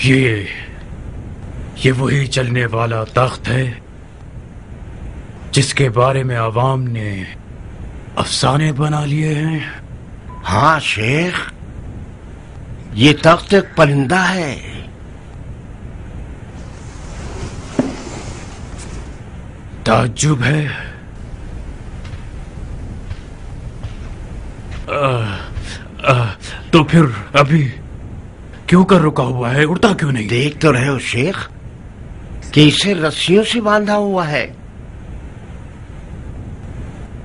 یہ وہی چلنے والا تخت ہے جس کے بارے میں عوام نے افسانے بنا لیے ہیں؟ ہاں شیخ، یہ تخت ایک پرندہ ہے۔ تعجب ہے۔ تو پھر ابھی کیوں کر رکا ہوا ہے؟ اڑتا کیوں نہیں؟ دیکھ تو رہے ہو شیخ کہ اسے رسیوں سے باندھا ہوا ہے،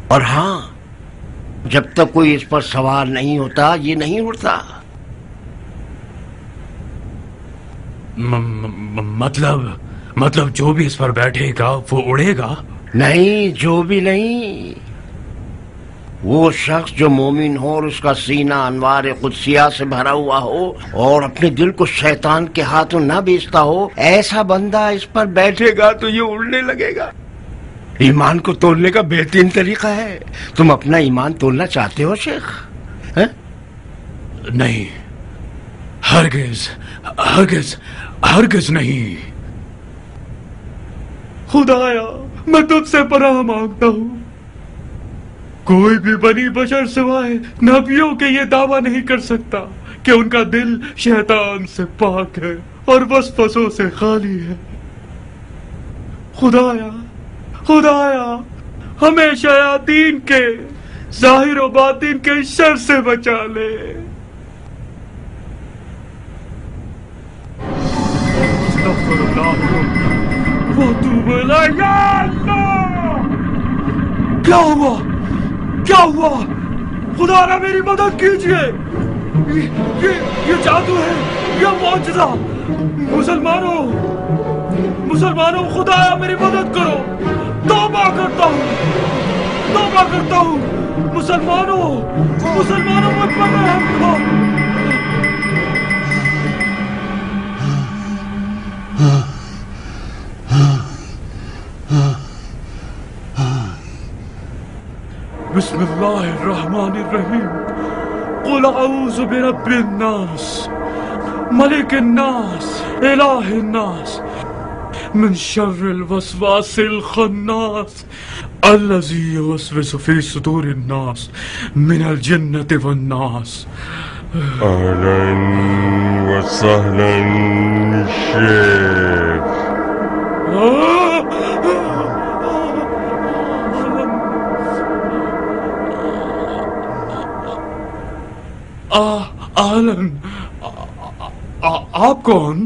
اور ہاں، جب تک کوئی اس پر سوار نہیں ہوتا یہ نہیں اڑتا۔ مطلب جو بھی اس پر بیٹھے گا وہ اڑے گا؟ نہیں، جو بھی نہیں، وہ شخص جو مومن ہو اور اس کا سینہ انوار قدسیہ سے بھرا ہوا ہو اور اپنے دل کو شیطان کے ہاتھوں نہ بیچتا ہو، ایسا بندہ اس پر بیٹھے گا تو یہ اڑنے لگے گا۔ ایمان کو تولنے کا بہترین طریقہ ہے۔ تم اپنا ایمان تولنا چاہتے ہو شیخ؟ نہیں، ہرگز ہرگز ہرگز نہیں۔ خدایا، میں تجھ سے پناہ مانگتا ہوں، کوئی بھی بنی بشر سوائے نبیوں کے یہ دعویٰ نہیں کر سکتا کہ ان کا دل شیطان سے پاک ہے اور وسوسوں سے خالی ہے۔ خدایا ہمیں شیاطین کے ظاہر و باطن کے شر سے بچا لے۔ استغفر اللہ واتوب الیہ۔ یا اللہ! کیا ہوا؟ خدا را میری مدد کیجئے، یہ جادو ہے، یہ معجزہ۔ مسلمانوں خدایا میری مدد کرو، توبہ کرتا ہوں، مسلمانوں مجھ پر رحم کرو۔ بسم اللہ الرحمن الرحیم۔ قل اعوذ برب الناس ملک الناس الہ الناس من شر الوسواس الخناس الذی یوسوس فی صدور الناس من الجنۃ والناس۔ اہلاً وسہلاً شیخ۔ اہلاً، آپ کون؟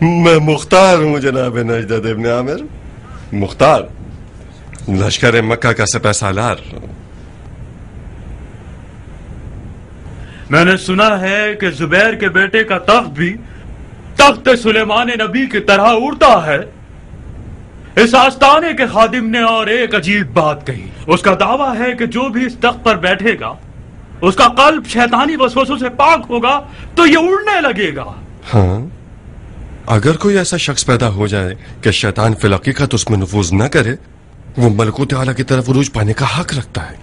میں مختار ہوں جناب نجدت ابن عامر، مختار، لشکر مکہ کا سپہ سالار۔ میں نے سنا ہے کہ زبیر کے بیٹے کا تخت بھی تخت سلیمان نبی کی طرح اڑتا ہے۔ اس آستانے کے خادم نے اور ایک عجیب بات کہی۔ اس کا دعویٰ ہے کہ جو بھی اس تخت پر بیٹھے گا اس کا قلب شیطانی وسوسوں سے پاک ہوگا تو یہ اڑنے لگے گا۔ ہاں، اگر کوئی ایسا شخص پیدا ہو جائے کہ شیطان فی الحقیقت اس میں نفوذ نہ کرے، وہ ملکوت اعلیٰ کی طرف عروج پانے کا حق رکھتا ہے،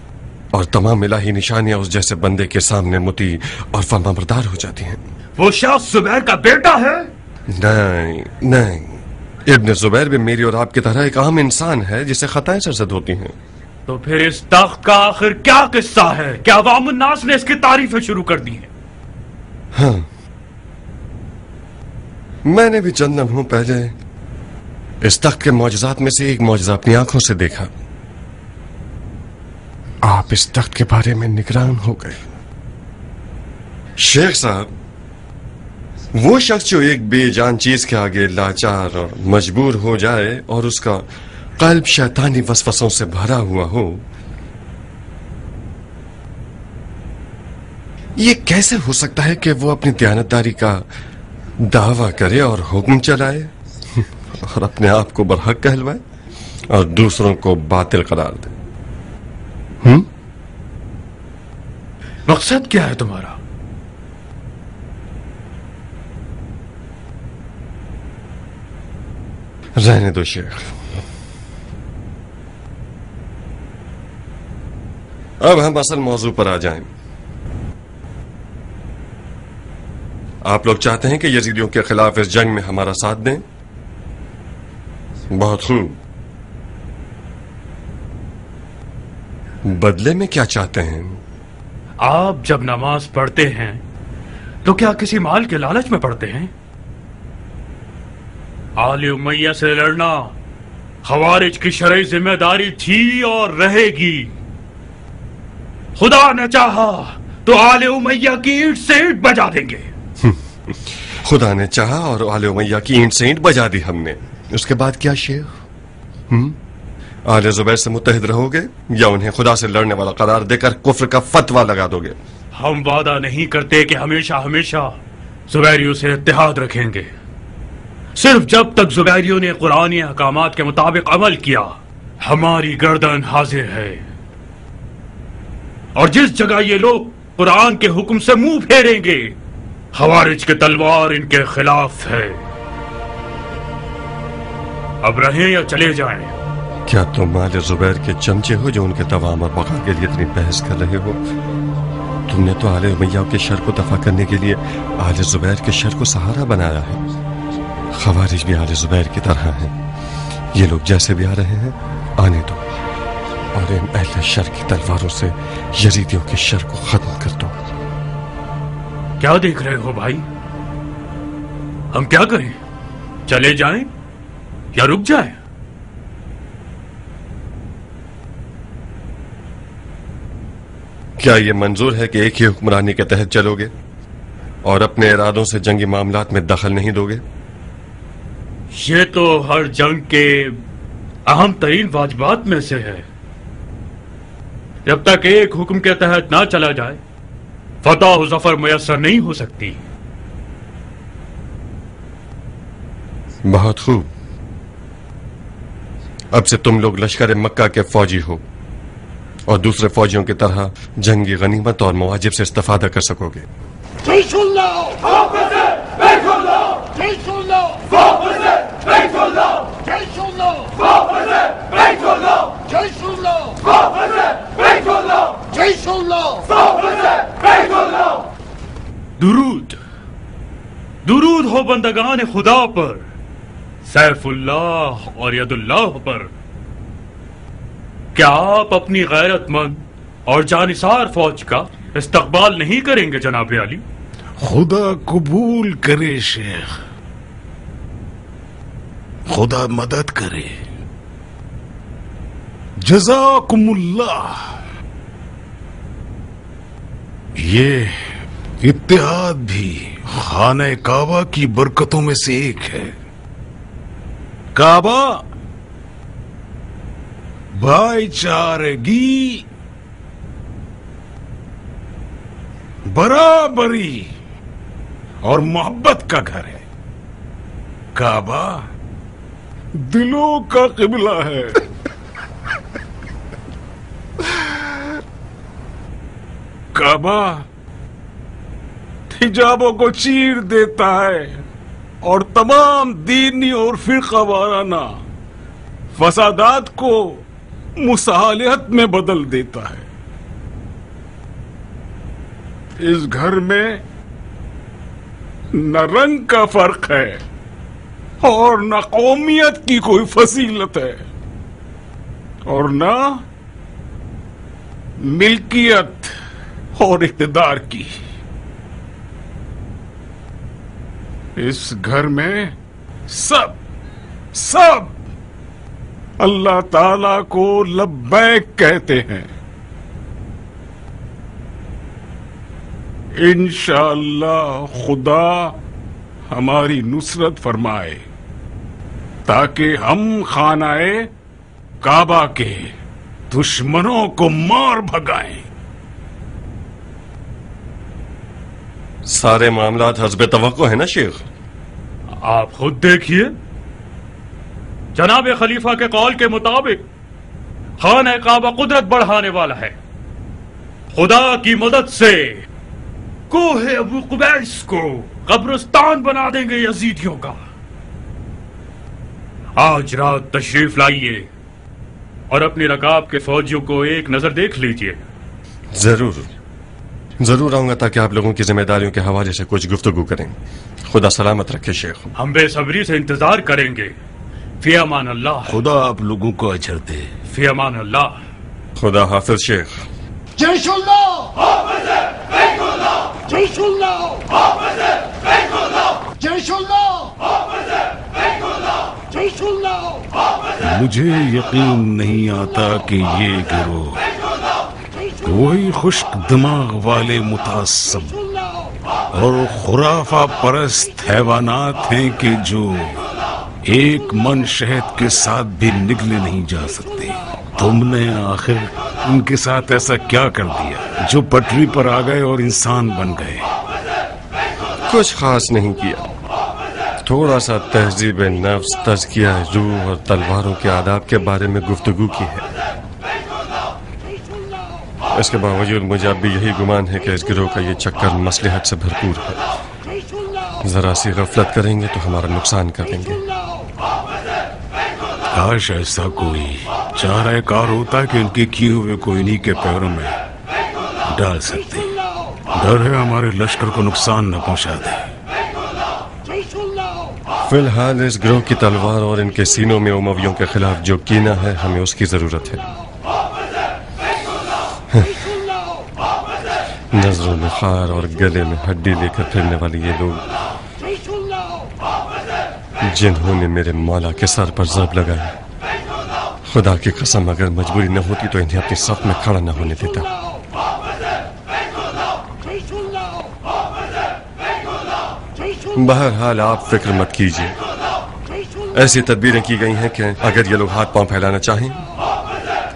اور تمام الہی نشانیاں اس جیسے بندے کے سامنے مطیع اور فرمانبردار ہو جاتی ہیں۔ وہ شخص زبیر کا بیٹا ہے؟ نہیں، ابن زبیر بھی میری اور آپ کی طرح ایک عام انسان ہے جسے خطائیں سرزد ہوتی ہیں۔ تو پھر اس تخت کا آخر کیا قصہ ہے؟ کیا عوام الناس نے اس کی تعریفیں شروع کر دی ہیں؟ ہاں، میں نے بھی چند لمحوں پہلے اس تخت کے معجزات میں سے ایک معجزہ اپنی آنکھوں سے دیکھا۔ آپ اس تخت کے بارے میں نگران ہو گئے۔ شیخ صاحب، وہ شخص جو ایک بے جان چیز کے آگے لاچار اور مجبور ہو جائے اور اس کا قلب شیطانی وسوسوں سے بھرا ہوا ہو، یہ کیسے ہو سکتا ہے کہ وہ اپنی دیانتداری کا دعویٰ کرے اور حکم چلائے اور اپنے آپ کو برحق کہلوائے اور دوسروں کو باطل قرار دے؟ مقصد کیا ہے تمہارا؟ رہنے دو شیخ، اب ہم اصل موضوع پر آ جائیں. آپ لوگ چاہتے ہیں کہ یزیدیوں کے خلاف اس جنگ میں ہمارا ساتھ دیں؟ بہت خوب. بدلے میں کیا چاہتے ہیں؟ آپ جب نماز پڑھتے ہیں تو کیا کسی مال کے لالچ میں پڑھتے ہیں؟ آل امیہ سے لڑنا خوارج کی شرعی ذمہ داری تھی اور رہے گی. خدا نے چاہا تو آل امیہ کی اینٹ سے اینٹ بجا دیں گے. خدا نے چاہا اور آل امیہ کی اینٹ سے اینٹ بجا دی ہم نے. اس کے بعد کیا شیخ؟ آل زبیر سے متحد رہو گے یا انہیں خدا سے لڑنے والا قرار دے کر کفر کا فتویٰ لگا دو گے؟ ہم وعدہ نہیں کرتے کہ ہمیشہ ہمیشہ زبیریوں سے اتحاد رکھیں گے. صرف جب تک زبیریوں نے قرآنی احکامات کے مطابق عمل کیا ہماری گردن حاضر ہے. اور جس جگہ یہ لوگ قرآن کے حکم سے منہ پھیریں گے خوارج کی تلوار ان کے خلاف ہے. اب رہیں یا چلے جائیں؟ کیا تم آل زبیر کے چمچے ہو جو ان کے توام اور بقا کے لیے اتنی بحث کر رہے ہو؟ تم نے تو آل امیہ کے شر کو دفع کرنے کے لیے آل زبیر کے شر کو سہارا بنایا ہے. خوارج بھی آل زبیر کی طرح ہیں. یہ لوگ جیسے بھی آ رہے ہیں آنے دو اور ان اہل شر کی تلواروں سے یزیدیوں کے شر کو ختم کر دو. کیا دیکھ رہے ہو بھائی؟ ہم کیا کریں؟ چلے جائیں یا رک جائیں؟ کیا یہ منظور ہے کہ ایک ہی حکمرانی کے تحت چلو گے اور اپنے ارادوں سے جنگی معاملات میں دخل نہیں دو گے؟ یہ تو ہر جنگ کے اہم ترین واجبات میں سے ہے. جب تک ایک حکم کے تحت نہ چلا جائے فتح و ظفر میسر نہیں ہو سکتی. بہت خوب. اب سے تم لوگ لشکر مکہ کے فوجی ہو اور دوسرے فوجیوں کی طرح جنگی غنیمت اور مواجب سے استفادہ کر سکو گے. جيش الله حافظ بيت الله جيش الله حافظ بيت الله جيش الله حافظ بيت الله جيش الله حافظ بيت الله جيش الله حافظ بيت الله. درود درود ہو بندگان خدا پر، سیف اللہ اور ید اللہ پر. کیا آپ اپنی غیرت مند اور جانثار فوج کا استقبال نہیں کریں گے جناب علی؟ خدا قبول کرے شیخ، خدا مدد کرے. جزاکم اللہ. یہ اتحاد بھی خانہ کعبہ کی برکتوں میں سے ایک ہے. کعبہ بھائی چارگی، برابری اور محبت کا گھر ہے. کعبہ دلوں کا قبلہ ہے. کعبہ حجابوں کو چیر دیتا ہے اور تمام دینی اور فرقہ وارانہ فسادات کو مصالحت میں بدل دیتا ہے. اس گھر میں نہ رنگ کا فرق ہے اور نہ قومیت کی کوئی فضیلت ہے اور نہ ملکیت اور اقتدار کی. اس گھر میں سب اللہ تعالی کو لبیک کہتے ہیں. انشاءاللہ خدا ہماری نصرت فرمائے تاکہ ہم خانہ کعبہ کے دشمنوں کو مار بھگائیں. سارے معاملات حسب توقع ہیں نا شیخ؟ آپ خود دیکھیے، جناب خلیفہ کے قول کے مطابق خانہ کعبہ قدرت بڑھانے والا ہے. خدا کی مدد سے کوہ ابو قبیس کو قبرستان بنا دیں گے یزیدیوں کا. آج رات تشریف لائیے اور اپنی رکاب کے فوجیوں کو ایک نظر دیکھ لیجئے. जरूर जरूर आऊंगा ताकि आप लोगों की जिम्मेदारियों के हवाले से कुछ गुफ्तगू करें। खुदा सलामत रखे शेख। हम बेसब्री से इंतजार करेंगे। फी अमान अल्लाह। खुदा आप लोगों को अजर दे। फी अमान अल्लाह। खुदा हाफिज शेख। जयशुल्लाह जयशुल्लाह जयशुल्लाह जयशुल्लाह। मुझे यकीन नहीं आता कि ये गिरोह वही खुश्क दिमाग वाले मुतासब और खुराफा परस्त हैवानात हैं कि जो एक मन शहद के साथ भी निगले नहीं जा सकते। तुमने आखिर उनके साथ ऐसा क्या कर दिया जो पटरी पर आ गए और इंसान बन गए? कुछ खास नहीं किया, थोड़ा सा तहजीब नफ्स, तज़किया रूह और तलवारों के आदाब के बारे में गुफ्तगू की है। इसके बावजूद मुझे अब भी यही गुमान है कि इस गिरोह का ये चक्कर मसलहत से भरपूर है। जरा सी गफलत करेंगे तो हमारा नुकसान कर देंगे। काश ऐसा कोई चारा कार होता कि उनके किए हुए को इन्हीं के पैरों में डाल सकते। डर है हमारे लश्कर को नुकसान न पहुंचा दे। फिलहाल इस गिरोह की तलवार और इनके सीनों में उमवियों के खिलाफ जो कीना है, हमें उसकी जरूरत है। नजरों में खार और गले में हड्डी लेकर फिरने वाले ये लोग, जिन्होंने मेरे मौला के सर पर ज़र्ब लगाया, खुदा की कसम अगर मजबूरी न होती तो इन्हें अपनी सफ में खड़ा न होने देता। बहरहाल आप फिक्र मत कीजिए। ऐसी तदबीरें की गई हैं कि अगर ये लोग हाथ पांव फैलाना चाहें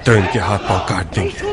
तो इनके हाथ पांव काट देंगे।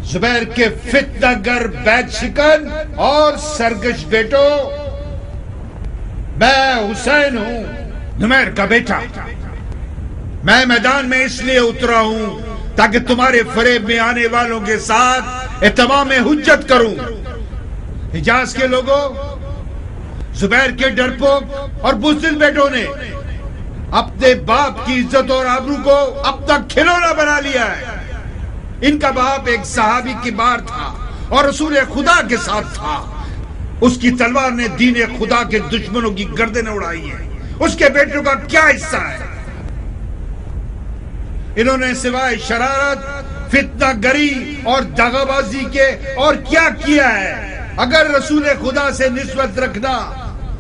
जुबैर के फितनागर बैग शिकन और सरगश बेटो, मैं हुसैन हूं, नुमैर का बेटा। मैं मैदान में इसलिए उतरा हूं ताकि तुम्हारे फरेब में आने वालों के साथ इत्माम हुज्जत करूं। हिजाज के लोगों, जुबैर के डरपोक और बुज़दिल बेटों ने अपने बाप की इज्जत और आबरू को अब तक खिलौना बना लिया है। इनका बाप एक सहाबी की बार था और रसूल खुदा के साथ था। उसकी तलवार ने दीन खुदा के दुश्मनों की गर्दनें उड़ाई है। उसके बेटों का क्या हिस्सा है? इन्होंने सिवाय शरारत, फितनागरी और दगाबाजी के और क्या किया है? अगर रसूल खुदा से निस्बत रखना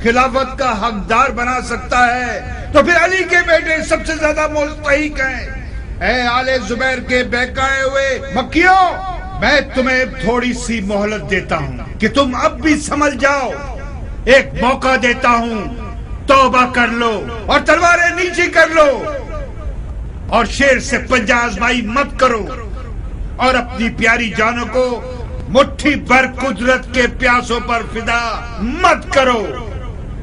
खिलाफत का हकदार बना सकता है तो फिर अली के बेटे सबसे ज्यादा मुस्तहिक हैं। ऐ आले जुबैर के बहकाए हुए मक्कियों, मैं तुम्हें थोड़ी सी मोहलत देता हूं कि तुम अब भी समझ जाओ। एक मौका देता हूं, तौबा कर लो और तलवारें नीचे कर लो और शेर से पंजा आजमाई मत करो और अपनी प्यारी जानों को मुट्ठी भर कुदरत के प्यासों पर फिदा मत करो।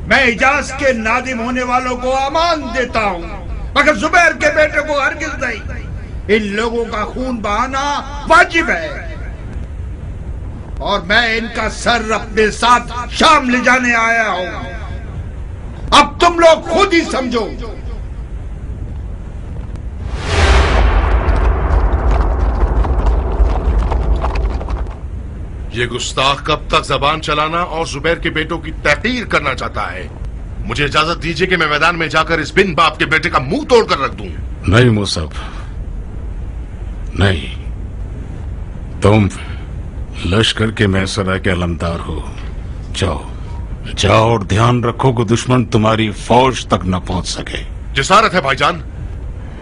मैं इजाज के नादिम होने वालों को अमान देता हूं, मगर जुबैर के बेटे को हरगिज नहीं। इन लोगों का खून बहाना वाजिब है और मैं इनका सर अपने साथ शाम ले जाने आया हूं। अब तुम लोग खुद ही समझो। یہ گستاخ کب تک زبان چلانا اور زبیر کے بیٹوں کی تحقیر کرنا چاہتا ہے؟ مجھے اجازت دیجیے کہ میں میدان میں جا کر اس بن باپ کے بیٹے کا منہ توڑ کر رکھ دوں. نہیں مصعب، نہیں. تم لشکر کے محسرہ کے علمدار ہو. جاؤ جاؤ اور دھیان رکھو کہ دشمن تمہاری فوج تک نہ پہنچ سکے. جسارت ہے بھائی جان.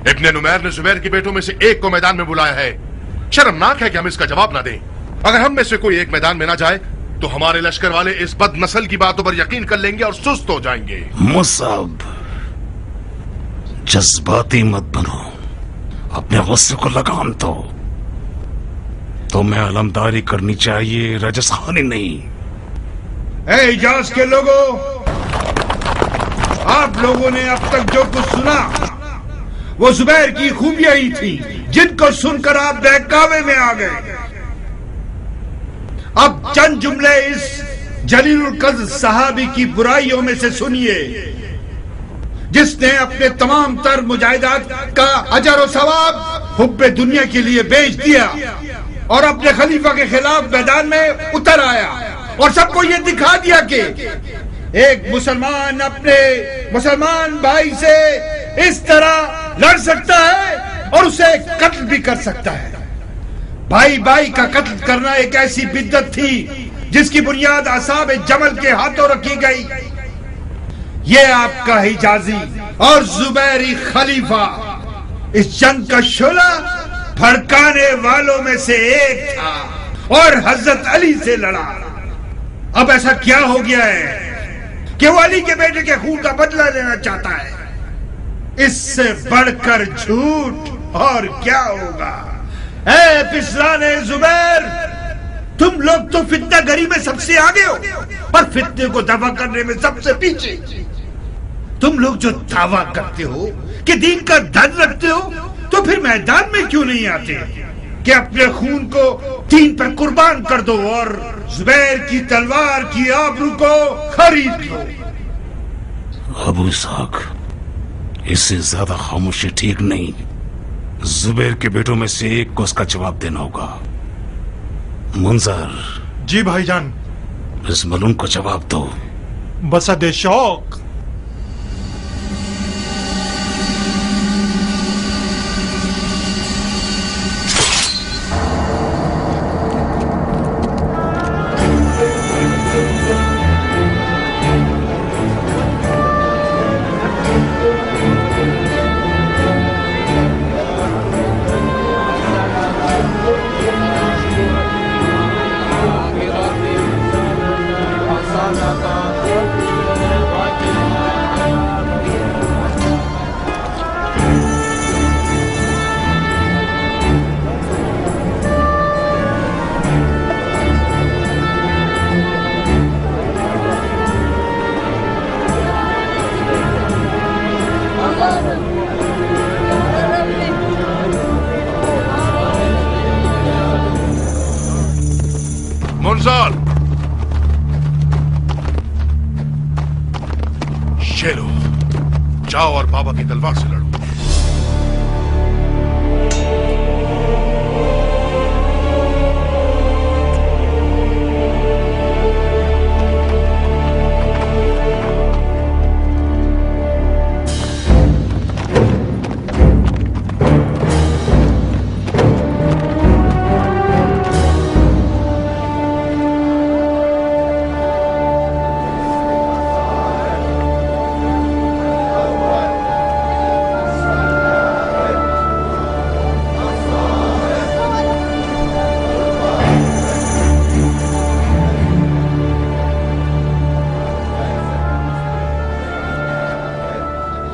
ابن نمیر نے زبیر کے بیٹوں میں سے ایک کو میدان میں بلایا ہے. شرمناک ہے کہ ہم اس کا جواب نہ دیں. اگر ہم میں سے کوئی ایک میدان میں نہ جائے تو ہمارے لشکر والے اس بد نسل کی باتوں پر یقین کر لیں گے اور سست ہو جائیں گے. مصعب، جذباتی مت بنو، اپنے غصے کو لگام دو. تمہیں علمداری کرنی چاہیے، رجس خانی نہیں. اے حجاز کے لوگوں، آپ لوگوں نے اب تک جو کچھ سنا وہ زبیر کی خوبیاں ہی تھی جن کو سن کر آپ بہکاوے میں آ گئے. اب چند جملے اس جلیل القدر صحابی کی برائیوں میں سے سنیے جس نے اپنے تمام تر مجاہدات کا اجر و ثواب حب دنیا کے لیے بیچ دیا اور اپنے خلیفہ کے خلاف میدان میں اتر آیا اور سب کو یہ دکھا دیا کہ ایک مسلمان اپنے مسلمان بھائی سے اس طرح لڑ سکتا ہے اور اسے قتل بھی کر سکتا ہے. بھائی بھائی کا قتل کرنا ایک ایسی بدعت تھی جس کی بنیاد اصحاب جمل کے ہاتھوں رکھی گئی. یہ آپ کا حجازی اور زبیری خلیفہ اس جنگ کا شعلہ بھڑکانے والوں میں سے ایک تھا اور حضرت علی سے لڑا. اب ایسا کیا ہو گیا ہے کہ وہ علی کے بیٹے کے خون کا بدلہ لینا چاہتا ہے؟ اس سے بڑھ کر جھوٹ اور کیا ہوگا؟ اے پسران زبیر، تم لوگ تو فتنہ گری میں سب سے آگے ہو اور فتنے کو دفع کرنے میں سب سے پیچھے. تم لوگ جو دعویٰ کرتے ہو کہ دین کا دھن رکھتے ہو تو پھر میدان میں کیوں نہیں آتے کہ اپنے خون کو دین پر قربان کر دو اور زبیر کی تلوار کی آبرو کو خرید لو؟ ابو اسحاق، اس سے زیادہ خاموشی ٹھیک نہیں. زبیر کے بیٹوں میں سے ایک کو اس کا جواب دینا ہوگا. منظر. جی بھائی جان. اس ملون کو جواب دو. بسد شوق. منظر، شیرو، جاؤ اور بابا کی تلوار سے لڑو.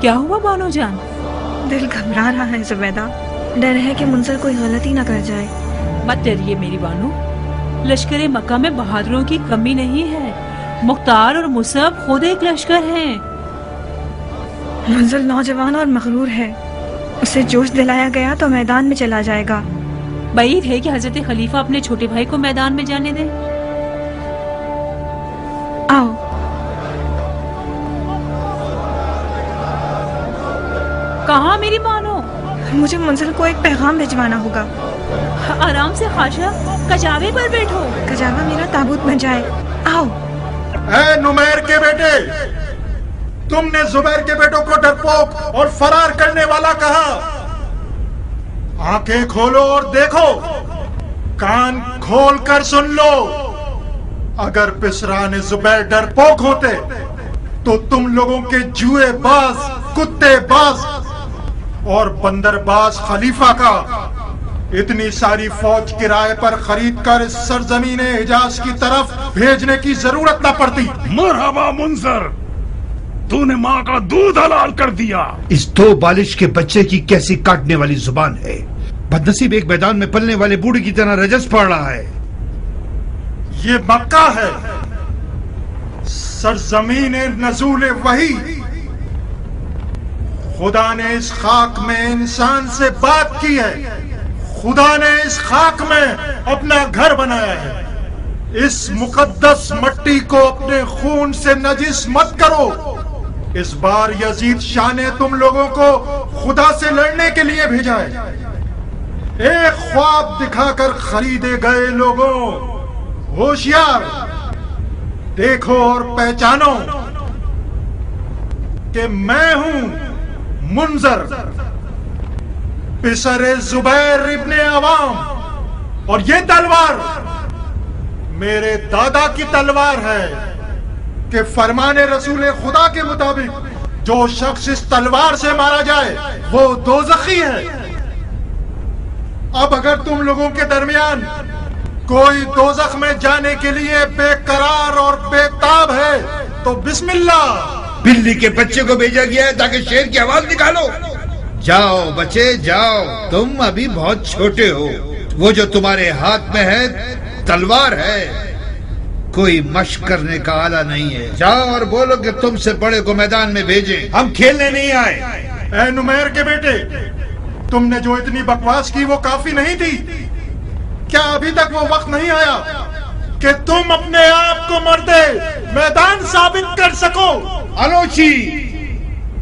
کیا ہوا بانو جان؟ دل گھبرا رہا ہے زبیدہ. ڈر ہے کہ منظر کوئی غلطی نہ کر جائے. مت ڈریے میری بانو، لشکر مکہ میں بہادروں کی کمی نہیں ہے. مختار اور مصعب خود ایک لشکر ہیں. منظر نوجوان اور مغرور ہے، اسے جوش دلایا گیا تو میدان میں چلا جائے گا. بعید ہے کہ حضرت خلیفہ اپنے چھوٹے بھائی کو میدان میں جانے دیں. آؤ. کہاں میری بانو؟ مجھے منزل کو ایک پیغام بھجوانا ہوگا. आराम से खाशा, कजावे पर बैठो। कजावा मेरा ताबूत बन जाए। आओ। ए नुमैर के बेटे, तुमने जुबैर के बेटों को डरपोक और फरार करने वाला कहा। आंखें खोलो और देखो, कान खोल कर सुन लो। अगर पिसरान जुबैर डरपोक होते तो तुम लोगों के जुएबाज, कुत्तेबाज और बंदरबाज खलीफा का इतनी सारी फौज किराए पर खरीद कर इस सरजमीन हिजाज की तरफ भेजने की जरूरत न पड़ती। मरहबा मुंजर, तूने माँ का दूध हलाल कर दिया। इस 2 बालिश के बच्चे की कैसी काटने वाली जुबान है। बदनसीब एक मैदान में पलने वाले बूढ़े की तरह रजस पड़ रहा है। ये मक्का है, सरजमीन नजूल वही। खुदा ने इस खाक में इंसान से बात की है। खुदा ने इस खाक में अपना घर बनाया है। इस मुकद्दस मट्टी को अपने खून से नजिस मत करो। इस बार यजीद शाह ने तुम लोगों को खुदा से लड़ने के लिए भेजा है। एक ख्वाब दिखाकर खरीदे गए लोगों, होशियार, देखो और पहचानो कि मैं हूं मुंजर, पिसरे जुबैर इब्ने अवाम। और ये तलवार मेरे दादा की तलवार है कि फरमाने रसूल खुदा के मुताबिक जो शख्स इस तलवार से मारा जाए वो दोज़खी है। अब अगर तुम लोगों के दरमियान कोई दोज़ख में जाने के लिए बेकरार और बेताब है तो बिस्मिल्लाह। बिल्ली के बच्चे को भेजा गया है ताकि शेर की आवाज निकालो। जाओ बच्चे जाओ, तुम अभी बहुत छोटे हो। वो जो तुम्हारे हाथ में है तलवार है, कोई मशक करने का आला नहीं है। जाओ और बोलो कि तुमसे बड़े को मैदान में भेजें, हम खेलने नहीं आए। ए नुमैर के बेटे, तुमने जो इतनी बकवास की वो काफी नहीं थी। क्या अभी तक वो वक्त नहीं आया कि तुम अपने आप को मर्दे मैदान साबित कर सको? अलोची,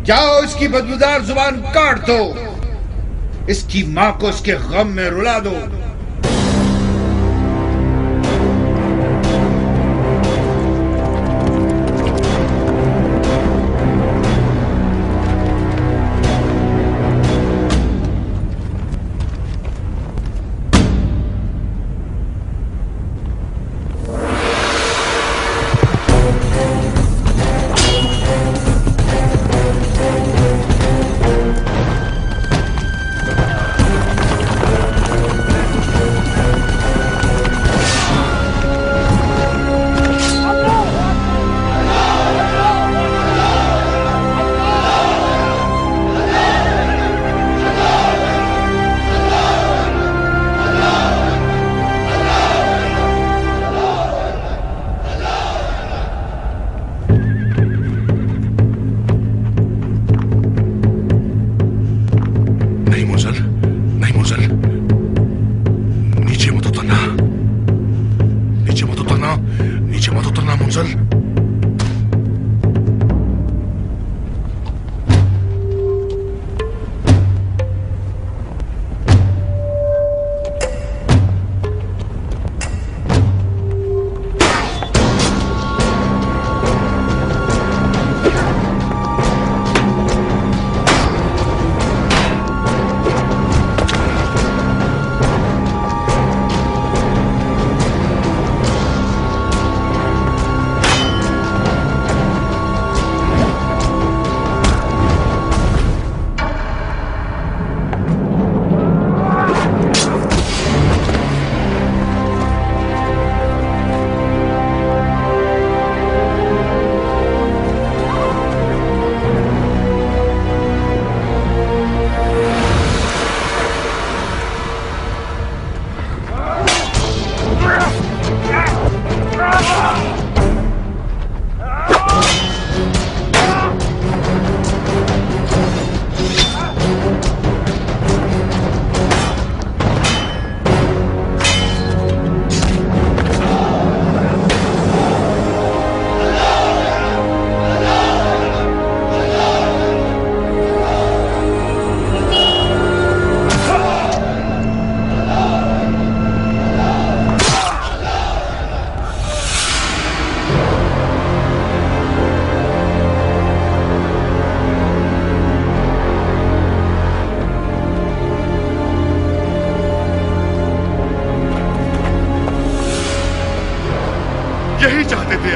जाओ इसकी बदबूदार जुबान काट दो। इसकी माँ को इसके गम में रुला दो।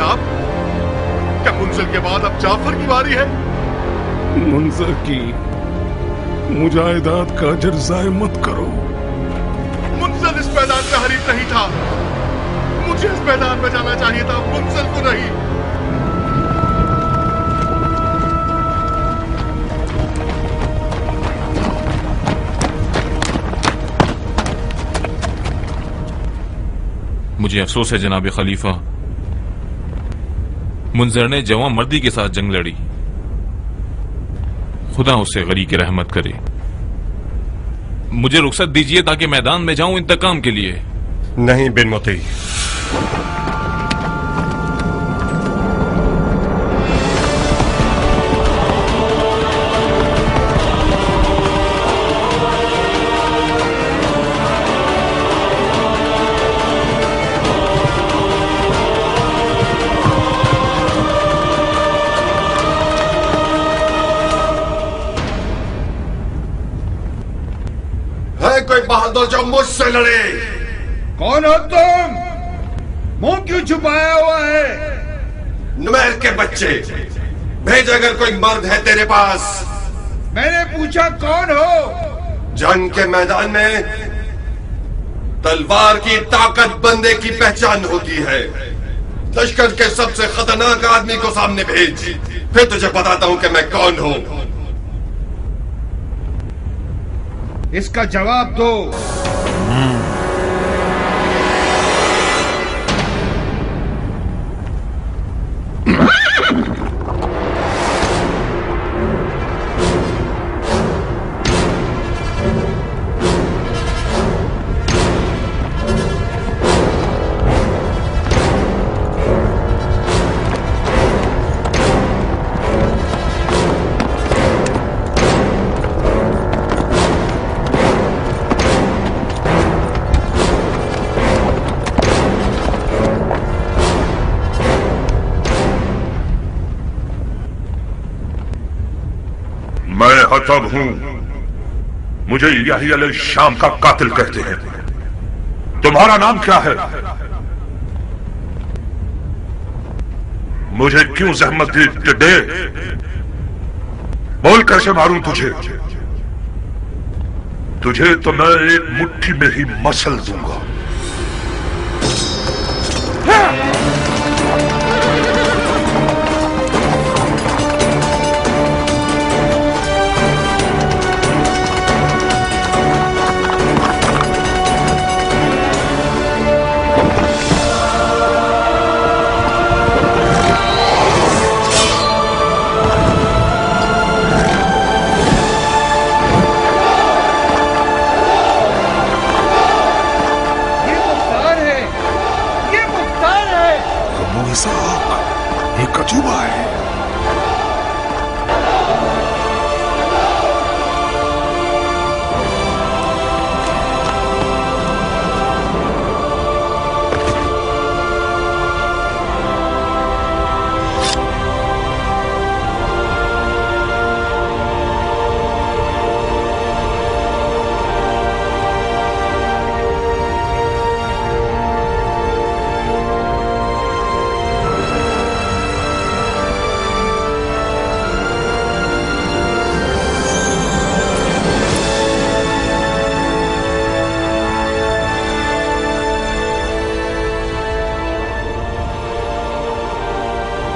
जनाब? क्या मुंजिल के बाद अब जाफर की बारी है? मुंजिल की मुजाहिदात का अजर ज़ाय मत करो। मुंजिल इस मैदान का हरीफ नहीं था। मुझे इस मैदान में जाना चाहिए था, मुंजिल को नहीं। मुझे अफसोस है जनाब खलीफा, मुंजर ने जवां मर्दी के साथ जंग लड़ी। खुदा उसे गरी की रहमत करे। मुझे रुखसत दीजिए ताकि मैदान में जाऊं इंतकाम के लिए। नहीं बिन मोती, कोई बहादुर जो मुझसे लड़े। कौन हो तुम? मुंह क्यों छुपाया हुआ है? नुमैर के बच्चे, भेज अगर कोई मर्द है तेरे पास। मैंने पूछा कौन हो? जंग के मैदान में तलवार की ताकत बंदे की पहचान होती है। लश्कर के सबसे खतरनाक आदमी को सामने भेज, फिर तुझे बताता हूं कि मैं कौन हूं। इसका जवाब दो। मैं हतब हूं, मुझे यही अल शाम का कातिल कहते हैं। तुम्हारा नाम क्या है? मुझे क्यों जहमत दी टिड्डे? बोल कैसे मारूं तुझे? तुझे तो मैं एक मुट्ठी में ही मसल दूंगा। एक अजूबा है।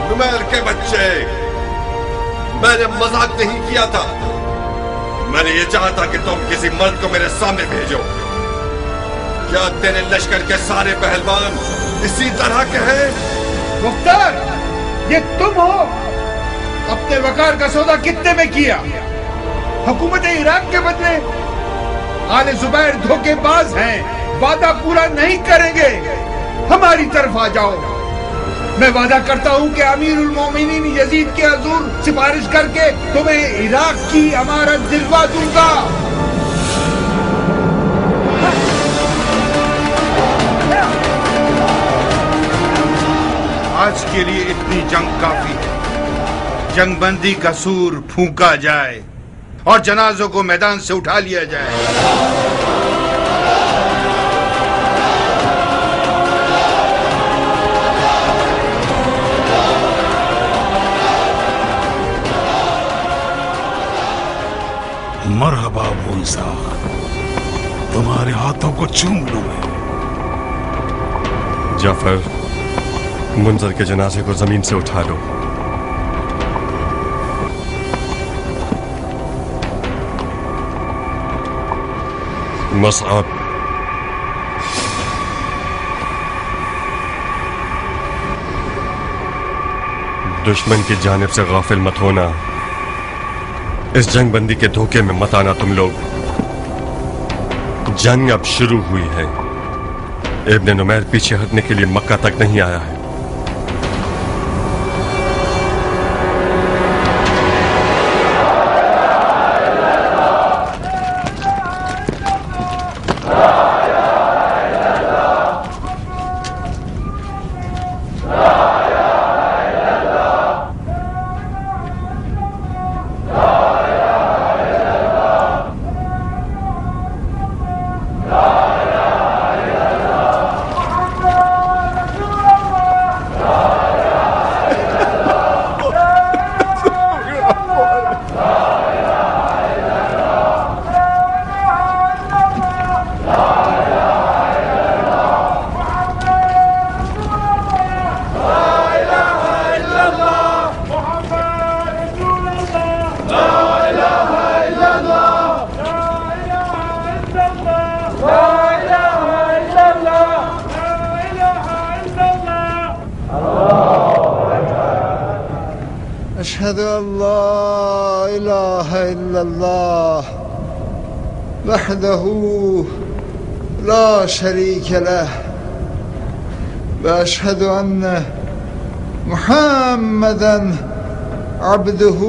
नुमैर के बच्चे, मैंने मजाक नहीं किया था। मैंने ये चाहा था कि तुम किसी मर्द को मेरे सामने भेजो। क्या तेरे लश्कर के सारे पहलवान इसी तरह के हैं? मुख्तार, ये तुम हो? अपने वकार का सौदा कितने में किया? हुकूमत इराक के बदले? आले जुबैर धोखेबाज हैं, वादा पूरा नहीं करेंगे। हमारी तरफ आ जाओ। मैं वादा करता हूं कि अमीरुल मोमिनीन यजीद के हुजूर सिफारिश करके तुम्हें इराक की अमारत दिलवा दूंगा। आज के लिए इतनी जंग काफी है। जंगबंदी का सूर फूंका जाए और जनाजों को मैदान से उठा लिया जाए। मरहबा अबू इसाक, तुम्हारे हाथों को चूम लूं मैं। जाफर, मुंजर के जनाजे को जमीन से उठा लो। मसअब, दुश्मन की जानिब से गाफिल मत होना। इस जंग बंदी के धोखे में मत आना तुम लोग। जंग अब शुरू हुई है। इब्न नुमैर पीछे हटने के लिए मक्का तक नहीं आया है। أشهد أن لا إله إلا الله وحده لا شريك له وأشهد أن محمدا عبده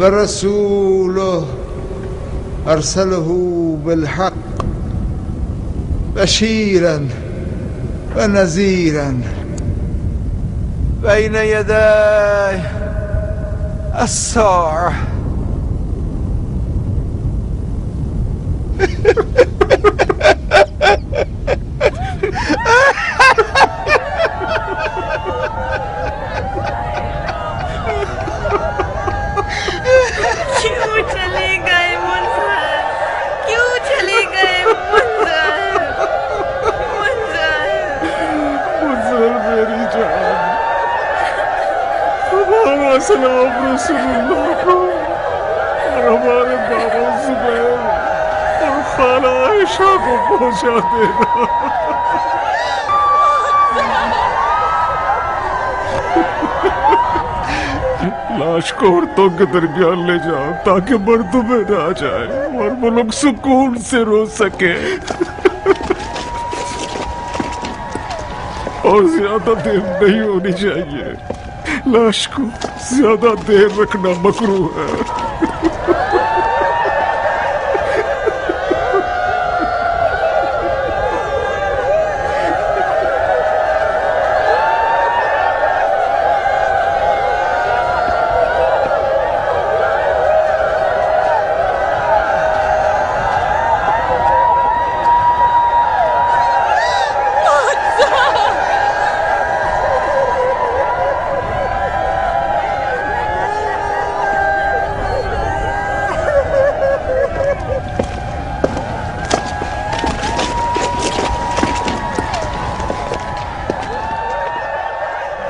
ورسوله أرسله بالحق بشيرا ونذيرا بين يدي الساعة. क्यों चले गए मुंजर? क्यों चले गए मुंजर? मुंजर मेरी जान, हमारा सलाम रसूलुल्लाह को और हमारे बाबा जुबैर और खाला आयशा को पहुंचा देना। लाश को औरतों के दरमियान ले जाओ ताकि मर्दों में ना जाए और वो लोग सुकून से रो सके। और ज्यादा देर नहीं होनी चाहिए। लाश को ज्यादा देर रखना मकरूह है।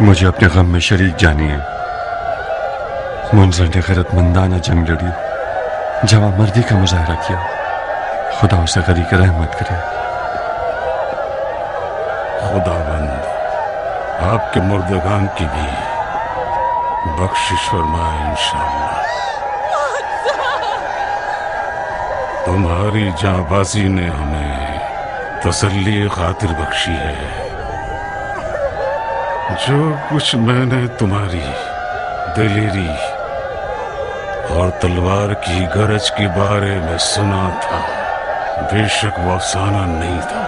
मुझे अपने गम में शरीक जानिए। मुंजर ने गैरतमंदाना जंग लड़ी, जवां मर्दी का मुजाहरा किया। खुदा उसे गरीक रहमत करे। खुदाबंद आपके मुर्दगान की भी बख्शिश फरमाए इंशाअल्लाह। तुम्हारी जांबाजी ने हमें तसल्ली खातिर बख्शी है। जो कुछ मैंने तुम्हारी दिलेरी और तलवार की गरज के बारे में सुना था, बेशक वो अफसाना नहीं था।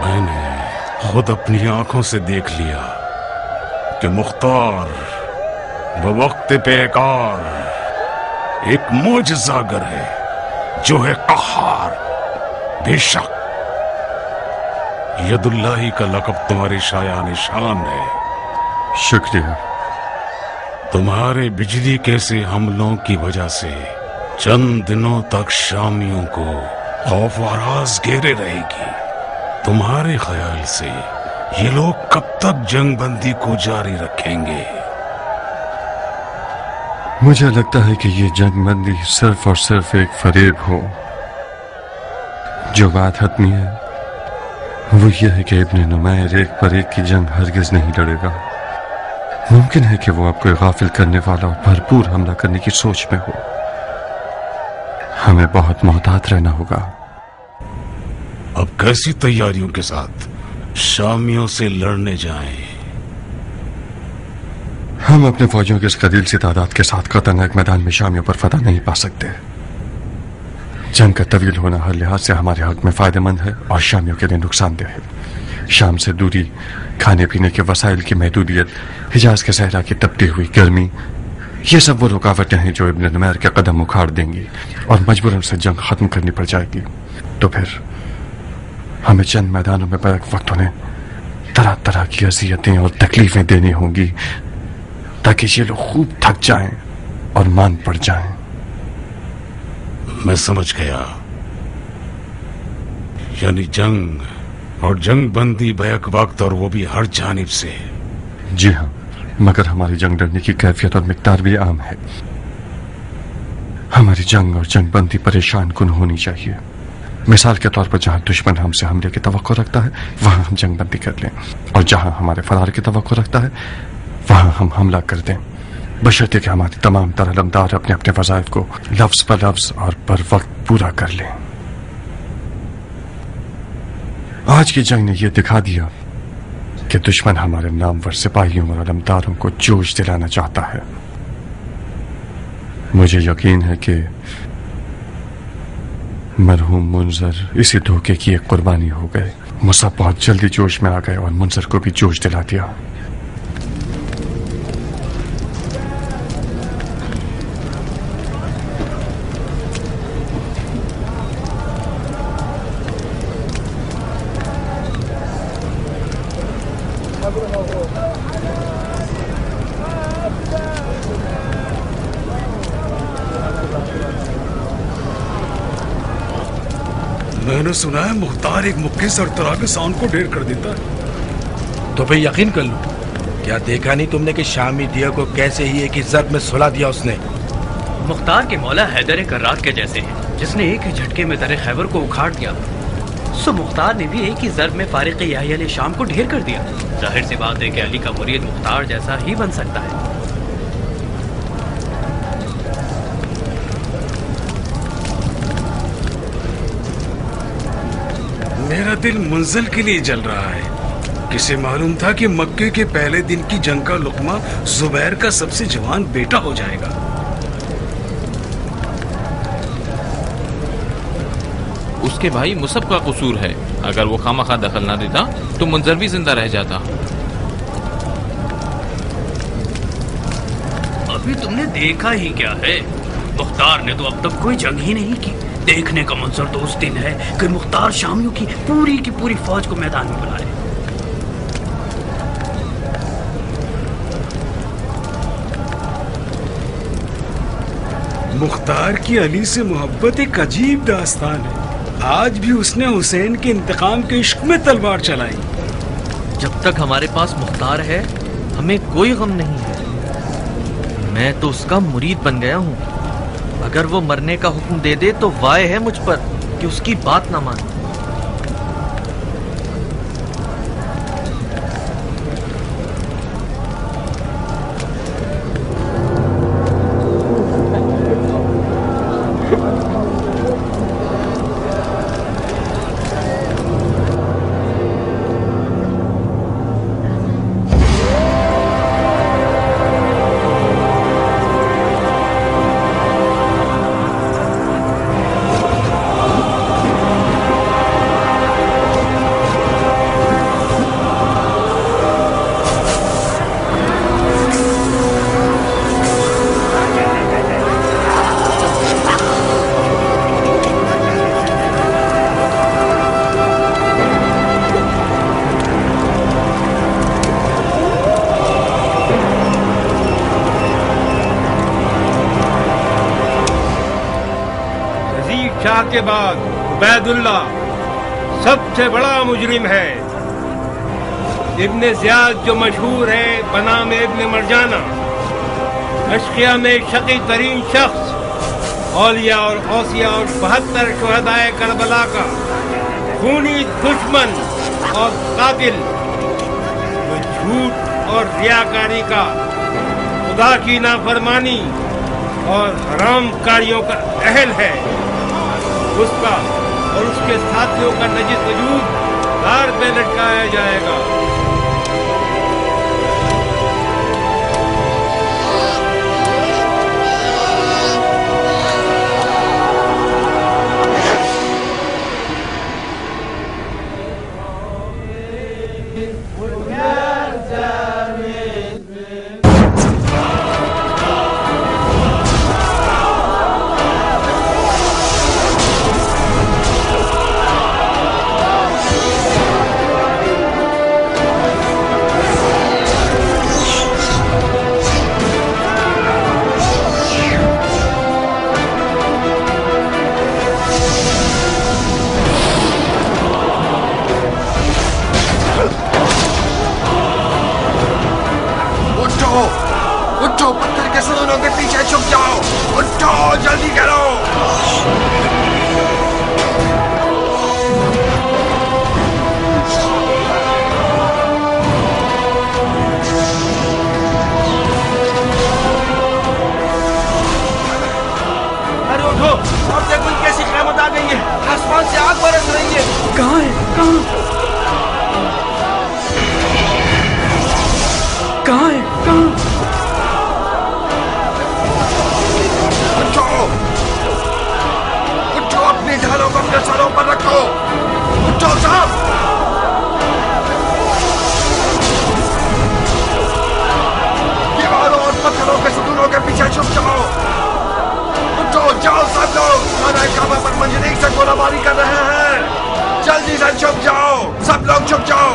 मैंने खुद अपनी आंखों से देख लिया कि मुख्तार बवक्त पेकार एक मोजज़ागर है जो है कहार। बेशक यदुल्लाही का लक़ब तुम्हारी शायान शान है। शुक्रिया। तुम्हारे बिजली कैसे हमलों की वजह से चंद दिनों तक शामियों को खौफ और राज घेरे रहेगी। तुम्हारे ख्याल से ये लोग कब तक जंगबंदी को जारी रखेंगे? मुझे लगता है कि ये जंगबंदी सिर्फ और सिर्फ एक फरेब हो। जो बात हतमी है वो ये है कि इब्न नुमैर एक पर एक की जंग हरगिज नहीं लड़ेगा। मुमकिन है कि वो आपको गाफिल करने वाला और भरपूर हमला करने की सोच में हो। हमें बहुत मोहतात रहना होगा। अब कैसी तैयारियों के साथ शामियों से लड़ने जाएं? हम अपने फौजियों की इस कदील सी तादाद के साथ खतरनाक मैदान में शामियों पर फतह नहीं पा सकते। जंग का तवील होना हर लिहाज से हमारे हक में फायदेमंद है और शामियों के लिए नुकसानदेह है। शाम से दूरी, खाने पीने के वसाइल की महदूदियत, हिजाज के सहरा की तपती हुई गर्मी, ये सब वो रुकावटें हैं जो इब्न नुमैर के कदम उखाड़ देंगी और मजबूरन से जंग खत्म करनी पड़ जाएगी। तो फिर हमें चंद मैदानों में बैक वक्त उन्हें तरह तरह की अजियतें और तकलीफें देनी होंगी ताकि ये लोग खूब थक जाएं और मान पड़ जाएं। मैं समझ गया। यानी जंग और जंग बंदी बैक वक्त और वो भी हर जानिब से। जी हाँ, मगर हमारी जंग लड़ने की कैफियत और मिकदार भी आम है। हमारी जंग और जंग बंदी परेशान कुन होनी चाहिए। मिसाल के तौर पर जहां दुश्मन हमसे हमले की तवक्को रखता है वहां हम जंग बंदी कर लें, और जहां हमारे फरार की तवक्को रखता है वहां हम हमला कर दें, बशर्ते कि हमारी तमाम तरलमदार अपने अपने वज़ाइफ को लफ्ज पर लफ्ज और पर वक्त पूरा कर लें। आज की जंग ने यह दिखा दिया कि दुश्मन हमारे नामवर सिपाहियों और अलमदारों को जोश दिलाना चाहता है। मुझे यकीन है कि मरहूम मुंजर इसी धोखे की एक कुर्बानी हो गए। मुसब बहुत जल्दी जोश में आ गए और मुंजर को भी जोश दिला दिया। मैंने सुना है मुख्तार एक मुक्के सरतरा के साउंड को ढेर कर देता है। तो फिर यकीन कर लो, क्या देखा नहीं तुमने कि शामी दिया को कैसे ही एक इज्जत में सुला दिया उसने। मुख्तार के मौला हैदर कर्रार के जैसे हैं, जिसने एक ही झटके में दर खैबर को उखाड़ दिया। सो मुख्तार ने भी एक ही ज़र्ब में फारिक याहिया शाम को ढेर कर दिया। जाहिर सी बात है कि अली का मुरीद मुख्तार जैसा ही बन सकता है। मेरा दिल मुंजल के लिए जल रहा है। किसे मालूम था कि मक्के के पहले दिन की जंग का लुकमा जुबैर का सबसे जवान बेटा हो जाएगा। उसके भाई मुसब का कसूर है। अगर वो खामखा दखल ना देता तो मुंजर भी जिंदा रह जाता। अभी तुमने देखा ही क्या है? मुख्तार ने तो अब तक कोई जंग ही नहीं की। देखने का मंजर तो उस दिन है कि मुख्तार शामियों की पूरी फौज को मैदान में बुलाए। मुख्तार की अली से मोहब्बत एक अजीब दास्तान है। आज भी उसने हुसैन के इंतकाम के इश्क में तलवार चलाई। जब तक हमारे पास मुख्तार है हमें कोई गम नहीं है। मैं तो उसका मुरीद बन गया हूँ। अगर वो मरने का हुक्म दे दे तो वाय है मुझ पर कि उसकी बात ना माने। के बाद उबैदुल्ला सबसे बड़ा मुजरिम है। इब्ने ज़ियाद जो मशहूर है बनाम इब्ने मरजाना, अशकिया में शकी तरीन शख्स, औलिया और औसिया और 72 शुहदाए करबला का खूनी दुश्मन और कातिल, जो झूठ और रियाकारी का, खुदा की नाफरमानी और हराम कारियों का अहल है, उसका और उसके साथियों का नजीद वजूद दार पे लटकाया जाएगा। उठो, पत्थर के सनों के पीछे छुप जाओ। उठो, जल्दी करो। अरे उठो, अब देखो कैसी क़यामत आ गई है, आसमान से आग बरस रही है। कहाँ है? कहाँ है? कहाँ? उठो, अपनी ढालों को अपने सरों पर रखो। उठो सब। दीवारों और पत्थरों के सतूनों के पीछे छुप जाओ। उठो, जाओ सब लोग। खाना काबा पर मंजनीक से गोलाबारी कर रहे हैं। जल्दी से छुप जाओ, सब लोग छुप जाओ।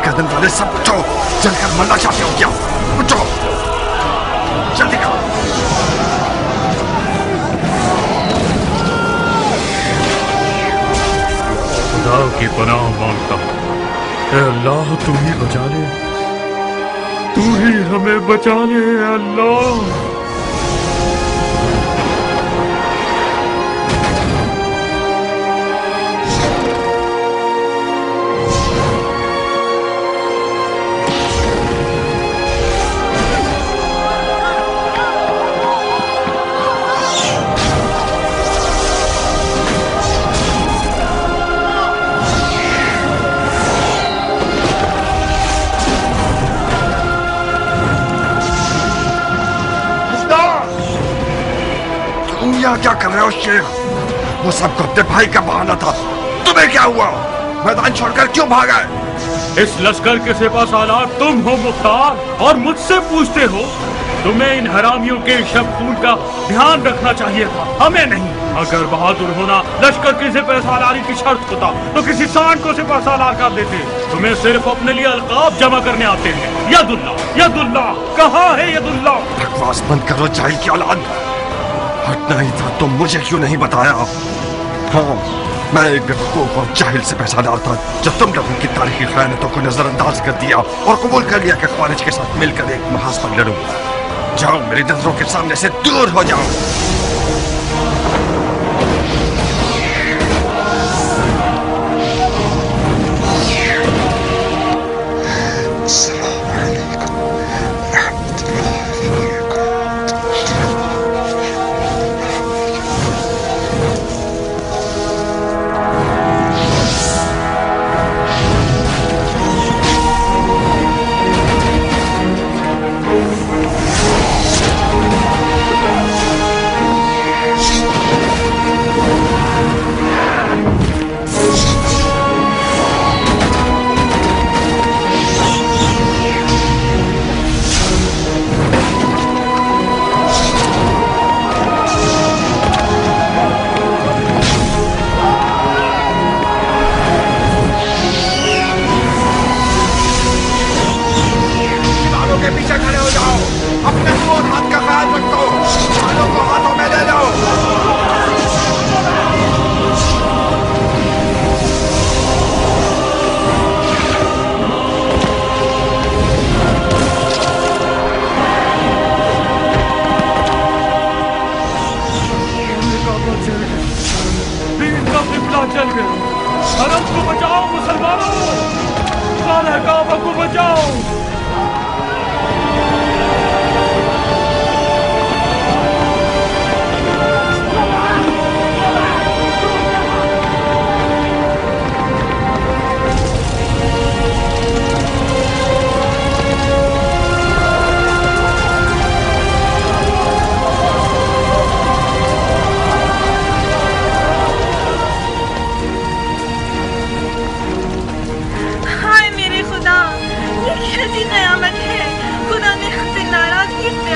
कदम वाले सब उठो, जलकर मरना चाहते हो क्या? उठो, जल्दी करो। खुदा की पनाह मांगता हूँ, ऐ अल्लाह तू ही बचा ले, तू ही हमें बचा ले अल्लाह। क्या कर रहे हो शेर? वो सब अपने भाई का बहाना था। तुम्हें क्या हुआ? मैदान छोड़कर क्यों भागा? इस लश्कर के सिपा सालार तुम हो मुख्तार, और मुझसे पूछते हो? तुम्हें इन हरामियों के शब खून का ध्यान रखना चाहिए था, हमें नहीं। अगर बहादुर होना लश्कर की सिपा सालारी की शर्त होता तो किसी सांड को सिपा सालार कर देते। तुम्हें सिर्फ अपने लिए अलकाब जमा करने आते हैं। यदुल्ला, यदुल्ला, कहाँ है यदुल्ला? बकवास बंद करो जाहिल की औलाद। हटना ही था तो मुझे क्यों नहीं बताया? हाँ, मैं एक बेवकूफ और जाहिल से पैसादार था जो तुम लोगों की तारीखी खयानतों को नजरअंदाज कर दिया और कबूल कर लिया कि ख्वारिज के साथ मिलकर एक महाज पर लड़ूं। जाओ, मेरी नजरों के सामने से दूर हो जाओ। के पीछे खड़े हो जाओ। अपने दोनों हाथ का ख्याल रखो। हाथों को हाथों में ले लो। चल गए। हरम को बचाओ मुसलमानों, खाना काबा को बचाओ।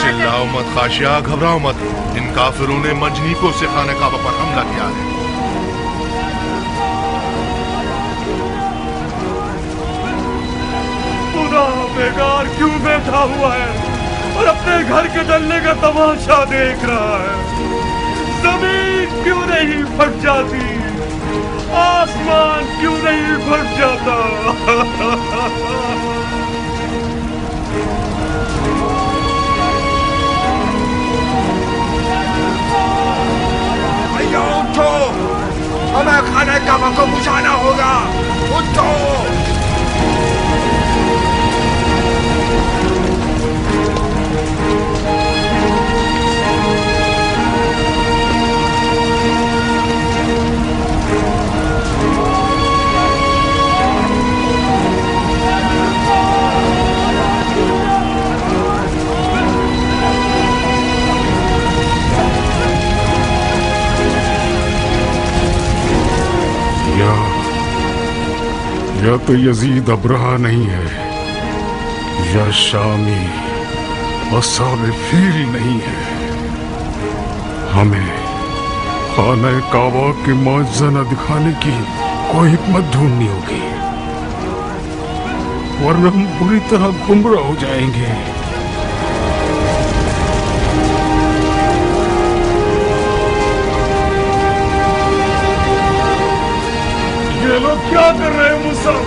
चिल्लाओ मत खाशिया, घबराओ मत। इन काफिरों ने मंजनीकों से खाने काबा पर हमला किया है। खुदा बेकार क्यों बैठा हुआ है और अपने घर के जलने का तमाशा देख रहा है? जमीन क्यों नहीं फट जाती? आसमान क्यों नहीं फट जाता? उठो, हमें खाने काबा को बुझाना होगा। उठो। या तो यजीद अब्रहा नहीं है, या शामी असाबिल नहीं है। हमें खाना काबा की मौजज़ा न दिखाने की कोई हिकमत ढूंढनी होगी, वरना हम बुरी तरह गुमराह हो जाएंगे। ये लोग क्या कर रहे हैं मुसब?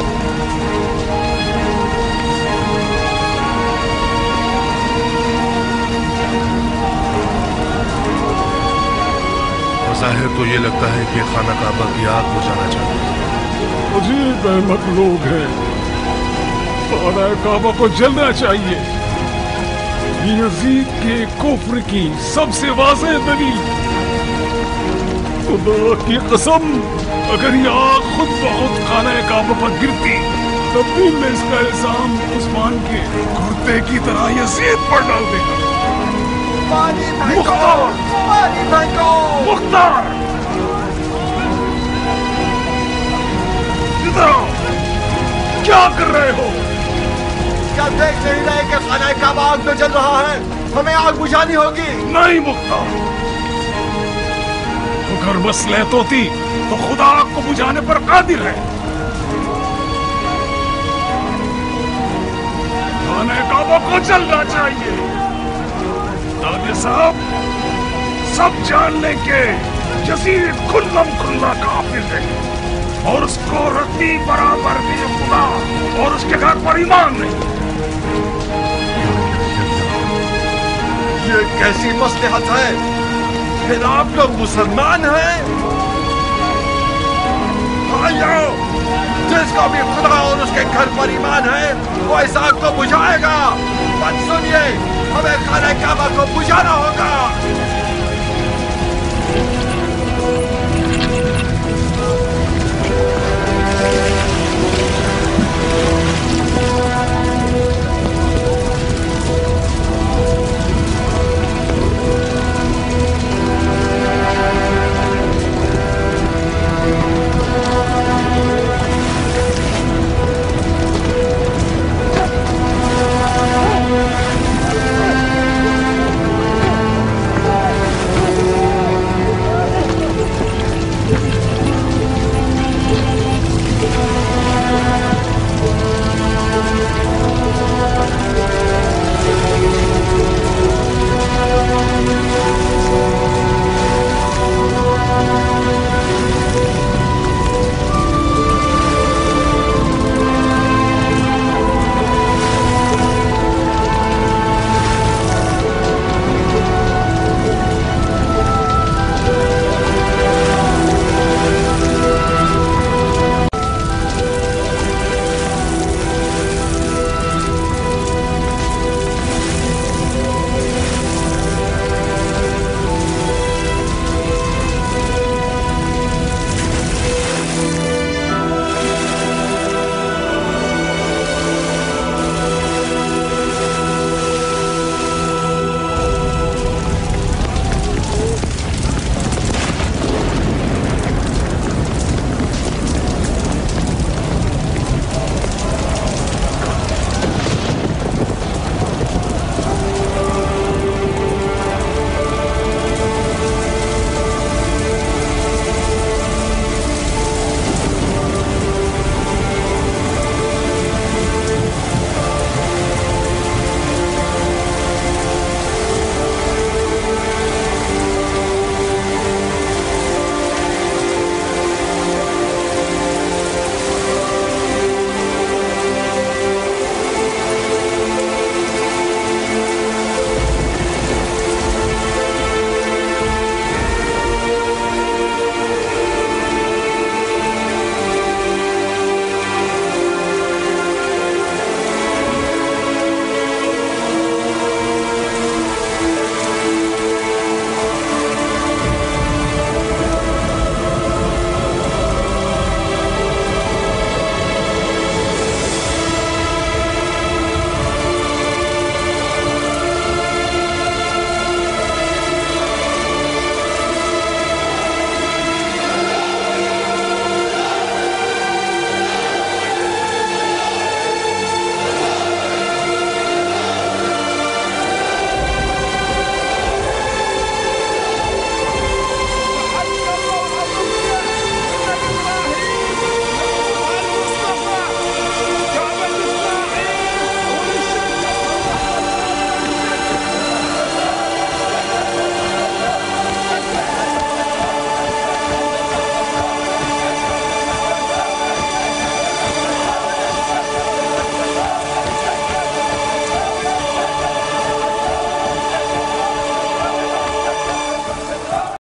ज़ाहिर तो ये लगता है कि खाना काबा की आग बुझाना चाहते हैं। अजीब अहमक लोग हैं। खाना काबा को जलना चाहिए। यजीद के कुफ्र की सबसे वाज़ेह दलील। खुदा की कसम, अगर ये आग खुद ब खुद खाना काबा पर गिरती तब भी मैं इसका इल्जाम उस्मान के कुर्ते की तरह यजीद पर डाल देगा। मुख्तार! मुख्तार! इधर आओ। क्या कर रहे हो? क्या देख नहीं रहे कि खाना काबा आग में जल रहा है? हमें आग बुझानी होगी। नहीं मुख्तार, अगर मसलहत होती तो खुदा आग को बुझाने पर कादिर है। खाने काबा को जलना चाहिए ताकि सब जान लें कि यजीद खुल्लम खुल्ला काफिर है और उसको रत्ती बराबर भी खुदा और उसके घर पर ईमान नहीं। ये कैसी मसलहत है? फिर आप लोग मुसलमान हैं? जिसका भी खुदा और उसके घर पर ईमान है वो इस आग को बुझाएगा।